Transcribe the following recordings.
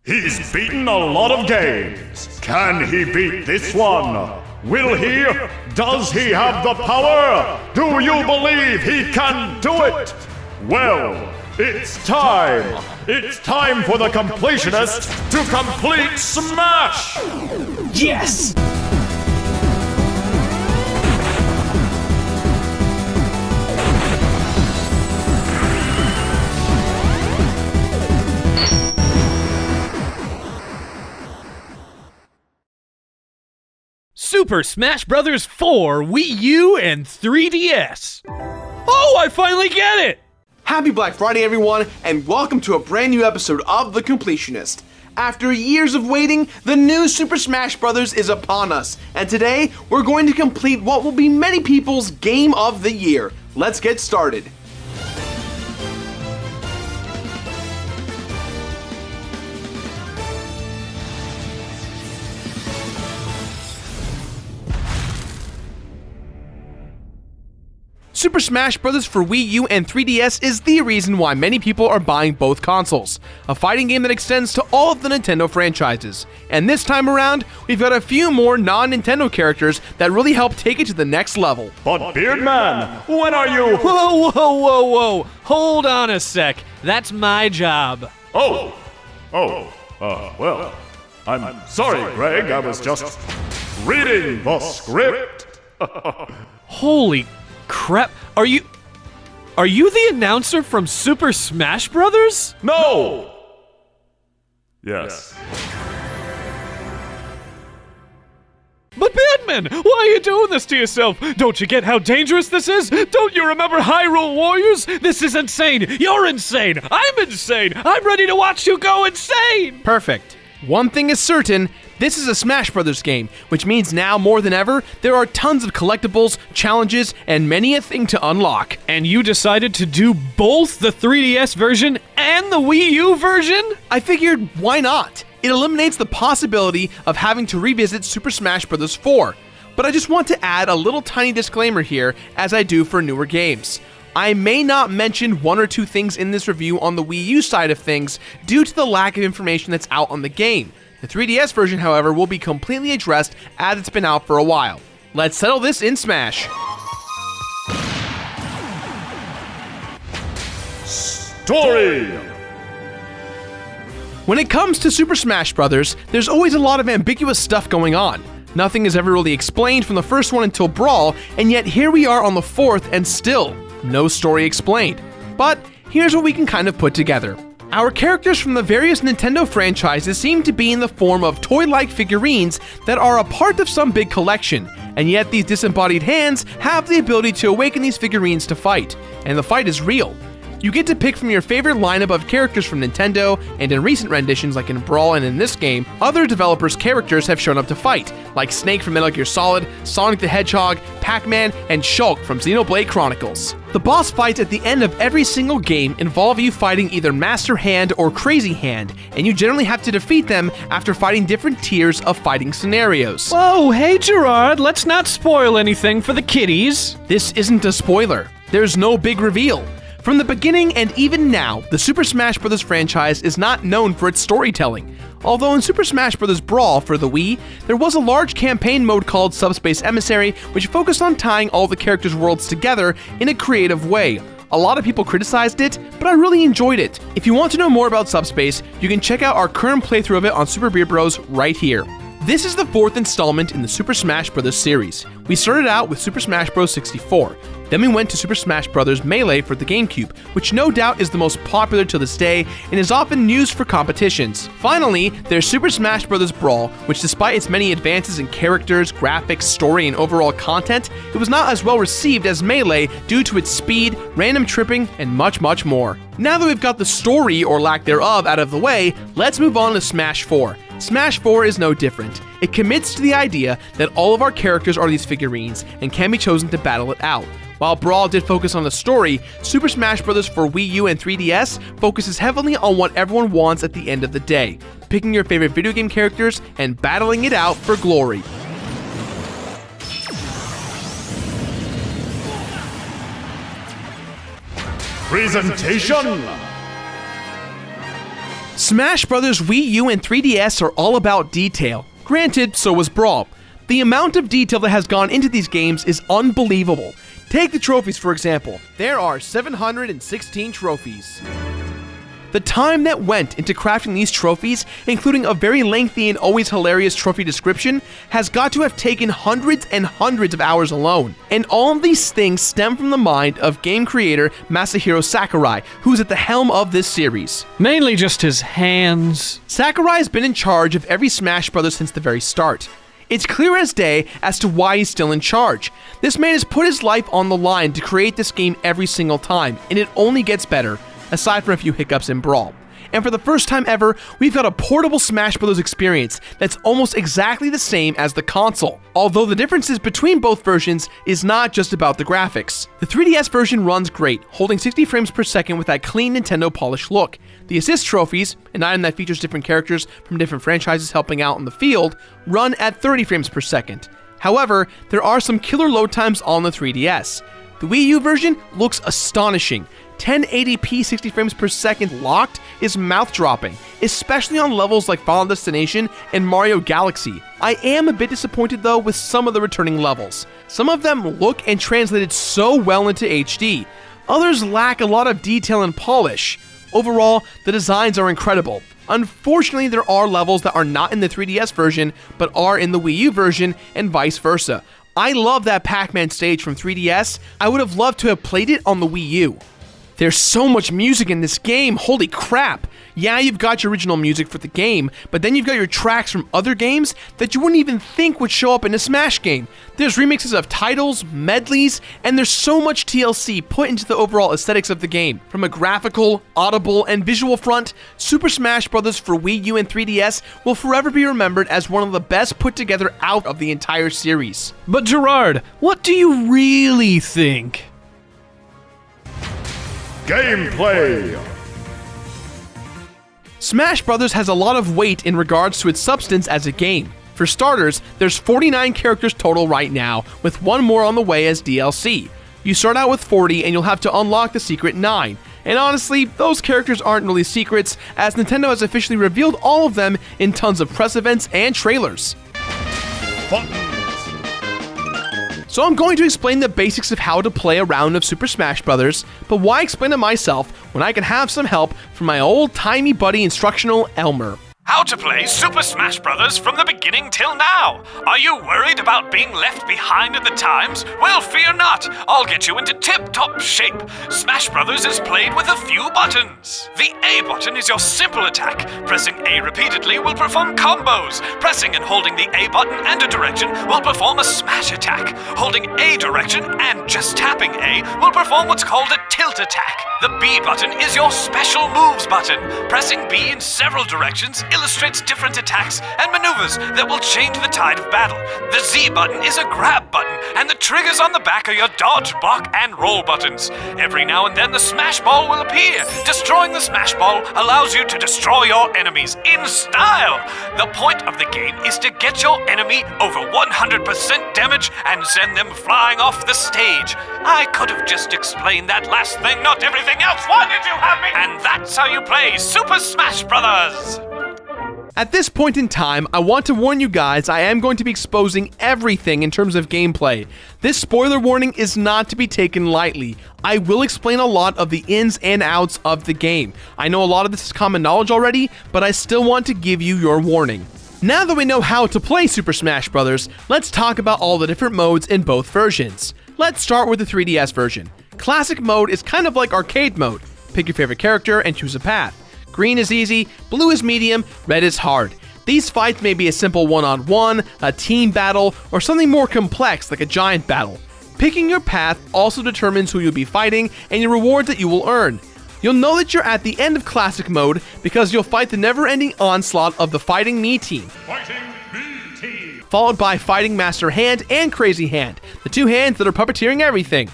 He's beaten a lot of games. Can he beat this one? Will he? Does he have the power? Do you believe he can do it? Well, it's time. It's time for the Completionist to complete Smash! Yes! Super Smash Bros. 4 Wii U and 3DS. Oh, I finally get it! Happy Black Friday, everyone, and welcome to a brand new episode of The Completionist. After years of waiting, the new Super Smash Bros. Is upon us, and today we're going to complete what will be many people's Game of the Year. Let's get started. Super Smash Bros. For Wii U and 3DS is the reason why many people are buying both consoles. A fighting game that extends to all of the Nintendo franchises. And this time around, we've got a few more non-Nintendo characters that really help take it to the next level. But Beardman, when are you? Whoa. Hold on a sec. That's my job. Well, I'm sorry, Greg. I was just reading the script. Holy crap. Are you the announcer from Super Smash Bros? No! Yes. But Batman, why are you doing this to yourself? Don't you get how dangerous this is? Don't you remember Hyrule Warriors? This is insane. You're insane. I'm insane. I'm ready to watch you go insane. Perfect. One thing is certain, this is a Smash Bros. Game, which means now more than ever, there are tons of collectibles, challenges, and many a thing to unlock. And you decided to do both the 3DS version and the Wii U version? I figured, why not? It eliminates the possibility of having to revisit Super Smash Bros. 4. But I just want to add a little tiny disclaimer here, as I do for newer games. I may not mention one or two things in this review on the Wii U side of things due to the lack of information that's out on the game. The 3DS version, however, will be completely addressed as it's been out for a while. Let's settle this in Smash. Story! When it comes to Super Smash Bros., there's always a lot of ambiguous stuff going on. Nothing is ever really explained from the first one until Brawl, and yet here we are on the fourth and still no story explained. But here's what we can kind of put together. Our characters from the various Nintendo franchises seem to be in the form of toy-like figurines that are a part of some big collection, and yet these disembodied hands have the ability to awaken these figurines to fight, and the fight is real. You get to pick from your favorite lineup of characters from Nintendo, and in recent renditions like in Brawl and in this game, other developers' characters have shown up to fight, like Snake from Metal Gear Solid, Sonic the Hedgehog, Pac-Man, and Shulk from Xenoblade Chronicles. The boss fights at the end of every single game involve you fighting either Master Hand or Crazy Hand, and you generally have to defeat them after fighting different tiers of fighting scenarios. Whoa, hey Gerard, let's not spoil anything for the kiddies. This isn't a spoiler. There's no big reveal. From the beginning and even now, the Super Smash Bros. Franchise is not known for its storytelling. Although in Super Smash Bros. Brawl for the Wii, there was a large campaign mode called Subspace Emissary, which focused on tying all the characters' worlds together in a creative way. A lot of people criticized it, but I really enjoyed it. If you want to know more about Subspace, you can check out our current playthrough of it on Super Beard Bros. Right here. This is the fourth installment in the Super Smash Bros. Series. We started out with Super Smash Bros. 64. Then we went to Super Smash Bros. Melee for the GameCube, which no doubt is the most popular to this day and is often used for competitions. Finally, there's Super Smash Bros. Brawl, which despite its many advances in characters, graphics, story, and overall content, it was not as well received as Melee due to its speed, random tripping, and much more. Now that we've got the story, or lack thereof, out of the way, let's move on to Smash 4. Smash 4 is no different. It commits to the idea that all of our characters are these figurines and can be chosen to battle it out. While Brawl did focus on the story, Super Smash Bros. For Wii U and 3DS focuses heavily on what everyone wants at the end of the day, picking your favorite video game characters and battling it out for glory. Presentation! Smash Bros. Wii U and 3DS are all about detail. Granted, so was Brawl. The amount of detail that has gone into these games is unbelievable. Take the trophies, for example. There are 716 trophies. The time that went into crafting these trophies, including a very lengthy and always hilarious trophy description, has got to have taken hundreds and hundreds of hours alone. And all of these things stem from the mind of game creator Masahiro Sakurai, who's at the helm of this series. Mainly just his hands. Sakurai has been in charge of every Smash Bros. Since the very start. It's clear as day as to why he's still in charge. This man has put his life on the line to create this game every single time, and it only gets better, aside from a few hiccups in Brawl. And for the first time ever, we've got a portable Smash Bros. Experience that's almost exactly the same as the console. Although the differences between both versions is not just about the graphics. The 3DS version runs great, holding 60 frames per second with that clean Nintendo polished look. The assist trophies, an item that features different characters from different franchises helping out in the field, run at 30 frames per second. However, there are some killer load times on the 3DS. The Wii U version looks astonishing. 1080p 60 frames per second locked is mouth-dropping, especially on levels like Final Destination and Mario Galaxy. I am a bit disappointed though with some of the returning levels. Some of them look and translated so well into HD. Others lack a lot of detail and polish. Overall, the designs are incredible. Unfortunately, there are levels that are not in the 3DS version, but are in the Wii U version, and vice versa. I love that Pac-Man stage from 3DS. I would have loved to have played it on the Wii U. There's so much music in this game, holy crap! Yeah, you've got your original music for the game, but then you've got your tracks from other games that you wouldn't even think would show up in a Smash game. There's remixes of titles, medleys, and there's so much TLC put into the overall aesthetics of the game. From a graphical, audible, and visual front, Super Smash Bros. For Wii U and 3DS will forever be remembered as one of the best put together out of the entire series. But Gerard, what do you really think? Gameplay! Smash Bros. Has a lot of weight in regards to its substance as a game. For starters, there's 49 characters total right now, with one more on the way as DLC. You start out with 40 and you'll have to unlock the secret 9. And honestly, those characters aren't really secrets, as Nintendo has officially revealed all of them in tons of press events and trailers. Buttons! So I'm going to explain the basics of how to play a round of Super Smash Bros., but why explain it myself when I can have some help from my old-timey buddy instructional Elmer. How to play Super Smash Bros. From the beginning till now. Are you worried about being left behind in the times? Well, fear not. I'll get you into tip-top shape. Smash Bros. Is played with a few buttons. The A button is your simple attack. Pressing A repeatedly will perform combos. Pressing and holding the A button and a direction will perform a smash attack. Holding A direction and just tapping A will perform what's called a tilt attack. The B button is your special moves button. Pressing B in several directions illustrates different attacks and maneuvers that will change the tide of battle. The Z button is a grab button, and the triggers on the back are your dodge, block, and roll buttons. Every now and then the Smash Ball will appear. Destroying the Smash Ball allows you to destroy your enemies in style. The point of the game is to get your enemy over 100% damage and send them flying off the stage. I could have just explained that last thing, not everything else. Why did you have me? And that's how you play Super Smash Brothers. At this point in time, I want to warn you guys I am going to be exposing everything in terms of gameplay. This spoiler warning is not to be taken lightly. I will explain a lot of the ins and outs of the game. I know a lot of this is common knowledge already, but I still want to give you your warning. Now that we know how to play Super Smash Bros., let's talk about all the different modes in both versions. Let's start with the 3DS version. Classic mode is kind of like arcade mode. Pick your favorite character and choose a path. Green is easy, blue is medium, red is hard. These fights may be a simple one-on-one, a team battle, or something more complex like a giant battle. Picking your path also determines who you'll be fighting and your rewards that you will earn. You'll know that you're at the end of classic mode because you'll fight the never-ending onslaught of the Fighting Me team. Fighting Me team! Followed by Fighting Master Hand and Crazy Hand, the two hands that are puppeteering everything.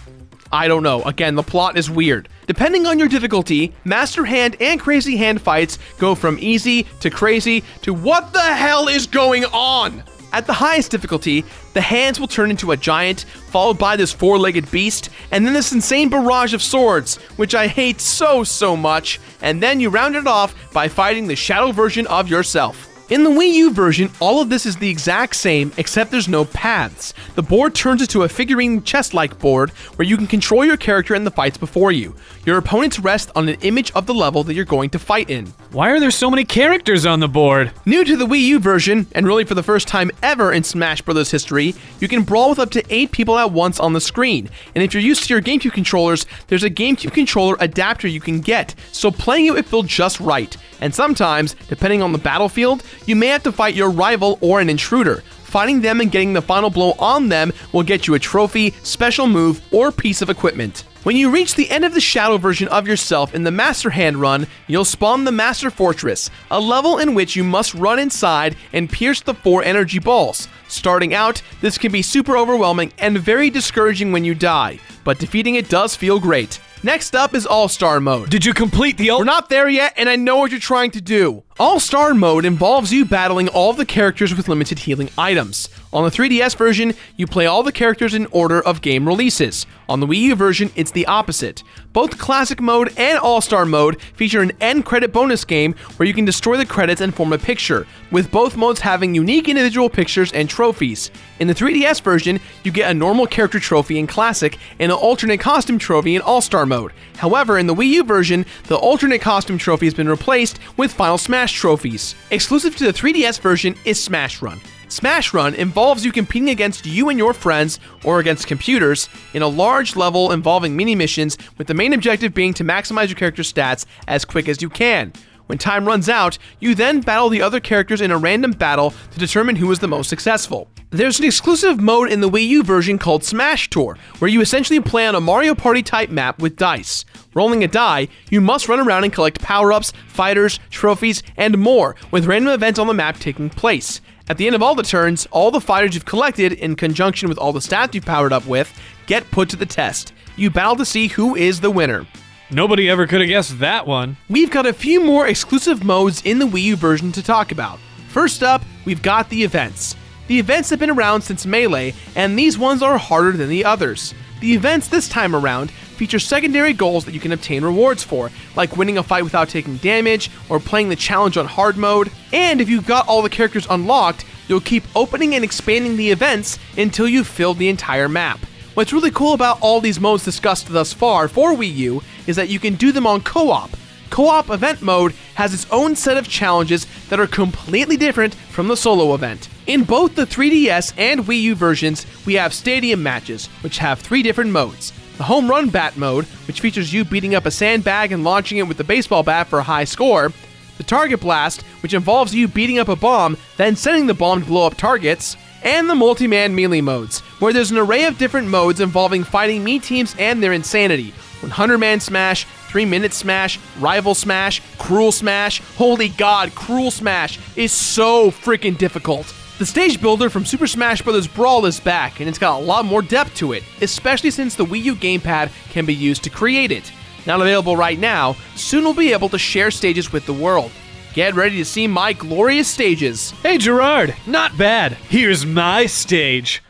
I don't know, again, the plot is weird. Depending on your difficulty, Master Hand and Crazy Hand fights go from easy to crazy to what the hell is going on? At the highest difficulty, the hands will turn into a giant, followed by this four-legged beast, and then this insane barrage of swords, which I hate so much, and then you round it off by fighting the shadow version of yourself. In the Wii U version, all of this is the exact same, except there's no paths. The board turns into a figurine chess-like board where you can control your character in the fights before you. Your opponents rest on an image of the level that you're going to fight in. Why are there so many characters on the board? New to the Wii U version, and really for the first time ever in Smash Bros. History, you can brawl with up to 8 people at once on the screen. And if you're used to your GameCube controllers, there's a GameCube controller adapter you can get, so playing it will feel just right. And sometimes, depending on the battlefield, you may have to fight your rival or an intruder. Fighting them and getting the final blow on them will get you a trophy, special move, or piece of equipment. When you reach the end of the shadow version of yourself in the Master Hand run, you'll spawn the Master Fortress, a level in which you must run inside and pierce the 4 energy balls. Starting out, this can be super overwhelming and very discouraging when you die, but defeating it does feel great. Next up is All-Star Mode. Did you complete the We're not there yet, and I know what you're trying to do. All-Star Mode involves you battling all of the characters with limited healing items. On the 3DS version, you play all the characters in order of game releases. On the Wii U version, it's the opposite. Both Classic Mode and All-Star Mode feature an end credit bonus game where you can destroy the credits and form a picture, with both modes having unique individual pictures and trophies. In the 3DS version, you get a normal character trophy in Classic and an alternate costume trophy in All-Star Mode. However, in the Wii U version, the alternate costume trophy has been replaced with Final Smash trophies. Exclusive to the 3DS version is Smash Run. Smash Run involves you competing against you and your friends, or against computers, in a large level involving mini-missions, with the main objective being to maximize your character's stats as quick as you can. When time runs out, you then battle the other characters in a random battle to determine who is the most successful. There's an exclusive mode in the Wii U version called Smash Tour, where you essentially play on a Mario Party type map with dice. Rolling a die, you must run around and collect power-ups, fighters, trophies, and more, with random events on the map taking place. At the end of all the turns, all the fighters you've collected, in conjunction with all the stats you've powered up with, get put to the test. You battle to see who is the winner. Nobody ever could have guessed that one. We've got a few more exclusive modes in the Wii U version to talk about. First up, we've got the events. The events have been around since Melee, and these ones are harder than the others. The events this time around feature secondary goals that you can obtain rewards for, like winning a fight without taking damage, or playing the challenge on hard mode, and if you've got all the characters unlocked, you'll keep opening and expanding the events until you've filled the entire map. What's really cool about all these modes discussed thus far for Wii U is that you can do them on co-op. Co-op event mode has its own set of challenges that are completely different from the solo event. In both the 3DS and Wii U versions, we have stadium matches, which have 3 different modes. The home run bat mode, which features you beating up a sandbag and launching it with the baseball bat for a high score. The target blast, which involves you beating up a bomb, then sending the bomb to blow up targets. And the multi-man melee modes, where there's an array of different modes involving fighting Mii teams and their insanity. 100-man smash, 3-minute smash, rival smash, cruel smash. Holy god, cruel smash is so freaking difficult. The stage builder from Super Smash Bros. Brawl is back, and it's got a lot more depth to it, especially since the Wii U gamepad can be used to create it. Not available right now, soon we'll be able to share stages with the world. Get ready to see my glorious stages. Hey Gerard, not bad. Here's my stage.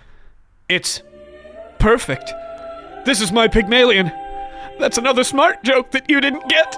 It's perfect. This is my Pygmalion. That's another smart joke that you didn't get.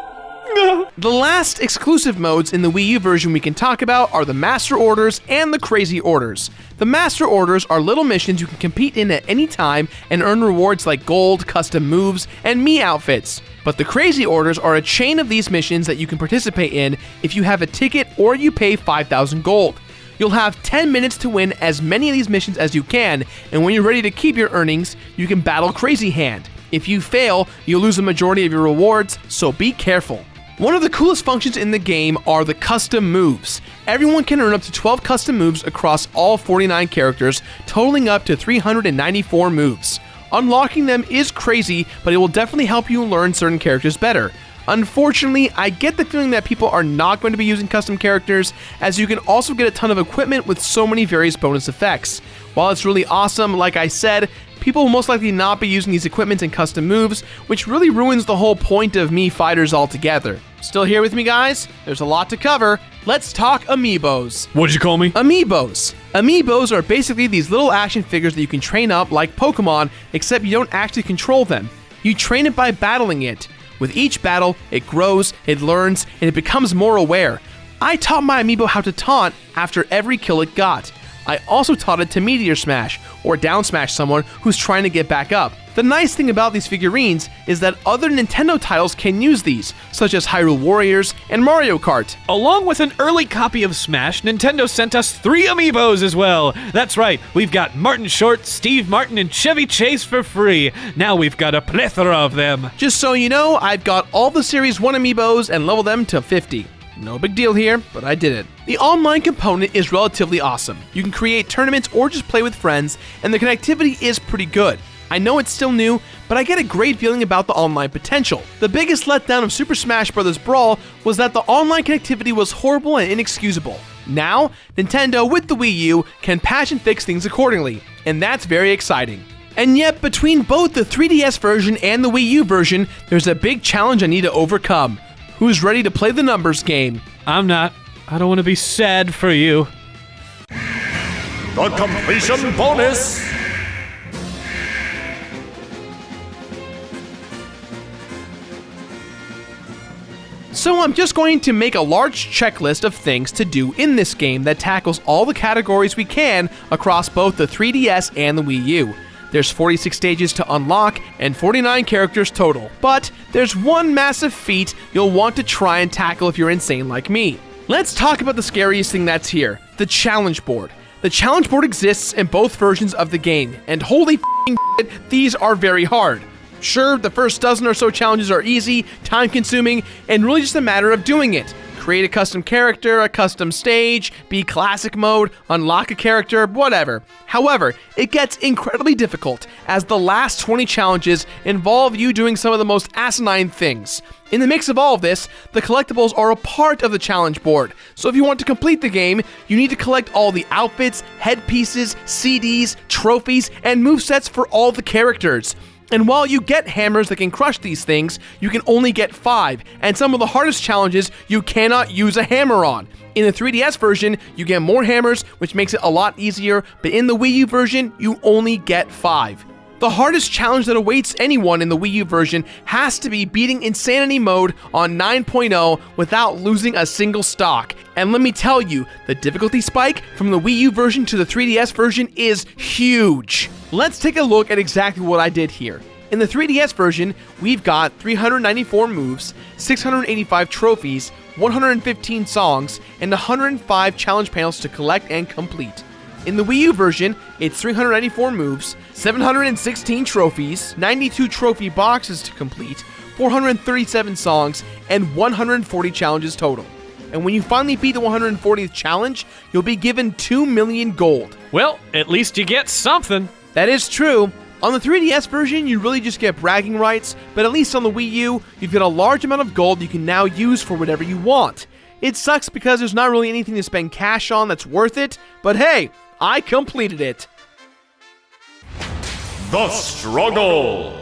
The last exclusive modes in the Wii U version we can talk about are the Master Orders and the Crazy Orders. The Master Orders are little missions you can compete in at any time and earn rewards like gold, custom moves, and Mii outfits. But the Crazy Orders are a chain of these missions that you can participate in if you have a ticket or you pay 5,000 gold. You'll have 10 minutes to win as many of these missions as you can, and when you're ready to keep your earnings, you can battle Crazy Hand. If you fail, you'll lose a majority of your rewards, so be careful. One of the coolest functions in the game are the custom moves. Everyone can earn up to 12 custom moves across all 49 characters, totaling up to 394 moves. Unlocking them is crazy, but it will definitely help you learn certain characters better. Unfortunately, I get the feeling that people are not going to be using custom characters, as you can also get a ton of equipment with so many various bonus effects. While it's really awesome, like I said, people will most likely not be using these equipments and custom moves, which really ruins the whole point of Mii fighters altogether. Still here with me, guys? There's a lot to cover. Let's talk amiibos. What'd you call me? Amiibos. Amiibos are basically these little action figures that you can train up like Pokemon, except you don't actually control them. You train it by battling it. With each battle, it grows, it learns, and it becomes more aware. I taught my amiibo how to taunt after every kill it got. I also taught it to Meteor Smash, or down smash someone who's trying to get back up. The nice thing about these figurines is that other Nintendo titles can use these, such as Hyrule Warriors and Mario Kart. Along with an early copy of Smash, Nintendo sent us 3 amiibos as well. That's right, we've got Martin Short, Steve Martin, and Chevy Chase for free. Now we've got a plethora of them. Just so you know, I've got all the Series 1 amiibos and leveled them to 50. No big deal here, but I did it. The online component is relatively awesome. You can create tournaments or just play with friends, and the connectivity is pretty good. I know it's still new, but I get a great feeling about the online potential. The biggest letdown of Super Smash Bros. Brawl was that the online connectivity was horrible and inexcusable. Now, Nintendo with the Wii U can patch and fix things accordingly, and that's very exciting. And yet, between both the 3DS version and the Wii U version, there's a big challenge I need to overcome. Who's ready to play the numbers game? I'm not. I don't want to be sad for you. The completion bonus! So I'm just going to make a large checklist of things to do in this game that tackles all the categories we can across both the 3DS and the Wii U. There's 46 stages to unlock and 49 characters total, but there's one massive feat you'll want to try and tackle if you're insane like me. Let's talk about the scariest thing that's here, the challenge board. The challenge board exists in both versions of the game, and holy f***ing shit, these are very hard. Sure, the first dozen or so challenges are easy, time-consuming, and really just a matter of doing it. Create a custom character, a custom stage, be classic mode, unlock a character, whatever. However, it gets incredibly difficult as the last 20 challenges involve you doing some of the most asinine things. In the mix of all of this, the collectibles are a part of the challenge board. So if you want to complete the game, you need to collect all the outfits, headpieces, CDs, trophies, and movesets for all the characters. And while you get hammers that can crush these things, you can only get 5, and some of the hardest challenges you cannot use a hammer on. In the 3DS version, you get more hammers, which makes it a lot easier, but in the Wii U version, you only get 5. The hardest challenge that awaits anyone in the Wii U version has to be beating Insanity Mode on 9.0 without losing a single stock. And let me tell you, the difficulty spike from the Wii U version to the 3DS version is huge. Let's take a look at exactly what I did here. In the 3DS version, we've got 394 moves, 685 trophies, 115 songs, and 105 challenge panels to collect and complete. In the Wii U version, it's 394 moves, 716 trophies, 92 trophy boxes to complete, 437 songs, and 140 challenges total. And when you finally beat the 140th challenge, you'll be given 2 million gold. Well, at least you get something. That is true. On the 3DS version, you really just get bragging rights, but at least on the Wii U, you've got a large amount of gold you can now use for whatever you want. It sucks because there's not really anything to spend cash on that's worth it, but hey, I completed it. The struggle!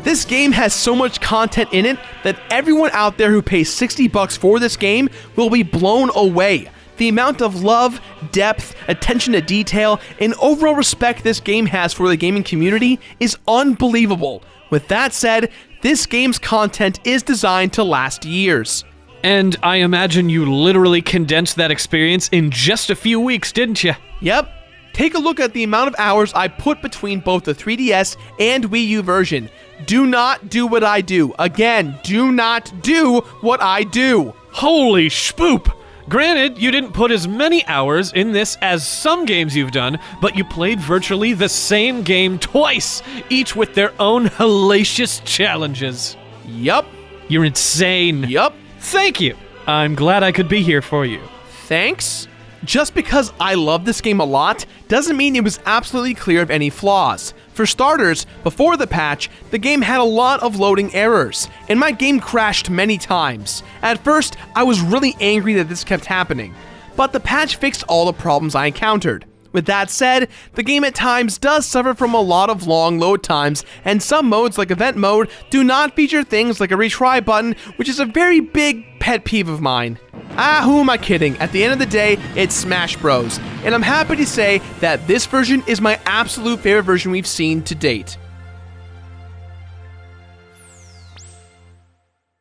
This game has so much content in it that everyone out there who pays $60 for this game will be blown away. The amount of love, depth, attention to detail, and overall respect this game has for the gaming community is unbelievable. With that said, this game's content is designed to last years. And I imagine you literally condensed that experience in just a few weeks, didn't you? Yep. Take a look at the amount of hours I put between both the 3DS and Wii U version. Do not do what I do. Again, do not do what I do. Holy spoop! Granted, you didn't put as many hours in this as some games you've done, but you played virtually the same game twice, each with their own hellacious challenges. Yup. You're insane. Yup. Thank you. I'm glad I could be here for you. Thanks. Just because I love this game a lot doesn't mean it was absolutely clear of any flaws. For starters, before the patch, the game had a lot of loading errors, and my game crashed many times. At first, I was really angry that this kept happening, but the patch fixed all the problems I encountered. With that said, the game at times does suffer from a lot of long load times, and some modes like event mode do not feature things like a retry button, which is a very big pet peeve of mine. Who am I kidding? At the end of the day, it's Smash Bros. And I'm happy to say that this version is my absolute favorite version we've seen to date.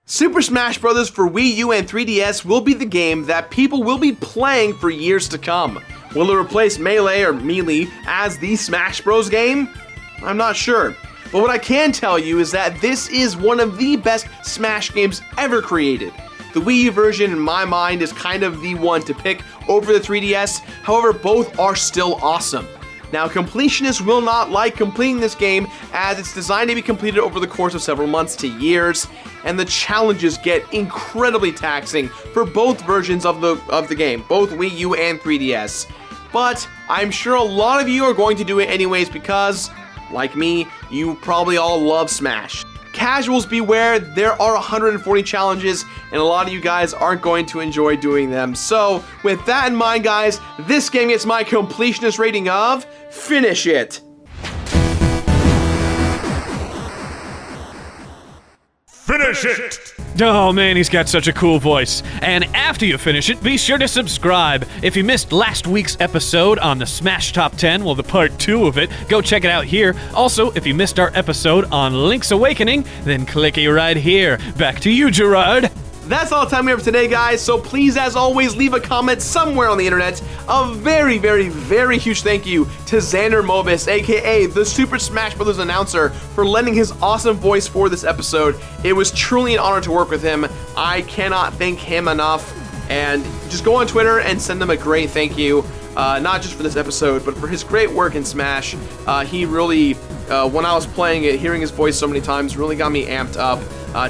Super Smash Bros. For Wii U and 3DS will be the game that people will be playing for years to come. Will it replace Melee or Melee as the Smash Bros. Game? I'm not sure. But what I can tell you is that this is one of the best Smash games ever created. The Wii U version, in my mind, is kind of the one to pick over the 3DS, however, both are still awesome. Now, Completionists will not like completing this game, as it's designed to be completed over the course of several months to years, and the challenges get incredibly taxing for both versions of the game, both Wii U and 3DS. But I'm sure a lot of you are going to do it anyways because, like me, you probably all love Smash. Casuals beware, there are 140 challenges, and a lot of you guys aren't going to enjoy doing them. So, with that in mind, guys, this game gets my completionist rating of Finish It. Finish it! Oh man, he's got such a cool voice. And after you finish it, be sure to subscribe. If you missed last week's episode on the Smash Top 10, well, the part 2 of it, go check it out here. Also, if you missed our episode on Link's Awakening, then click it right here. Back to you, Gerard. That's all the time we have for today, guys, so please, as always, leave a comment somewhere on the internet. A very, very, very huge thank you to Xander Mobus, aka the Super Smash Bros. Announcer, for lending his awesome voice for this episode. It was truly an honor to work with him. I cannot thank him enough, and just go on Twitter and send him a great thank you, not just for this episode, but for his great work in Smash. He really, when I was playing it, hearing his voice so many times really got me amped up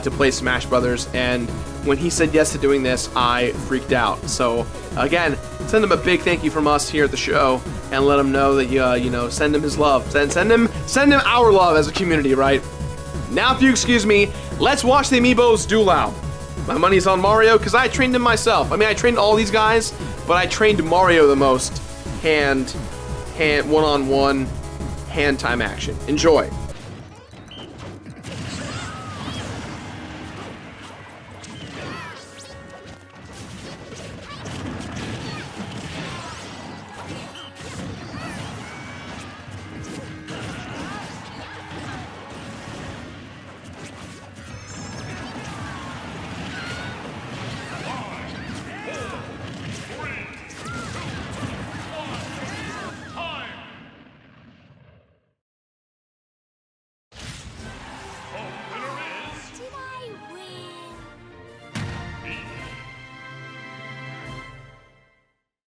to play Smash Brothers, and when he said yes to doing this, I freaked out. So, again, send him a big thank you from us here at the show, and let him know that send him his love. Send him our love as a community, right? Now, if you excuse me, let's watch the Amiibos duel out. My money's on Mario because I trained him myself. I mean, I trained all these guys, but I trained Mario the most. Hand, one-on-one, hand time action. Enjoy.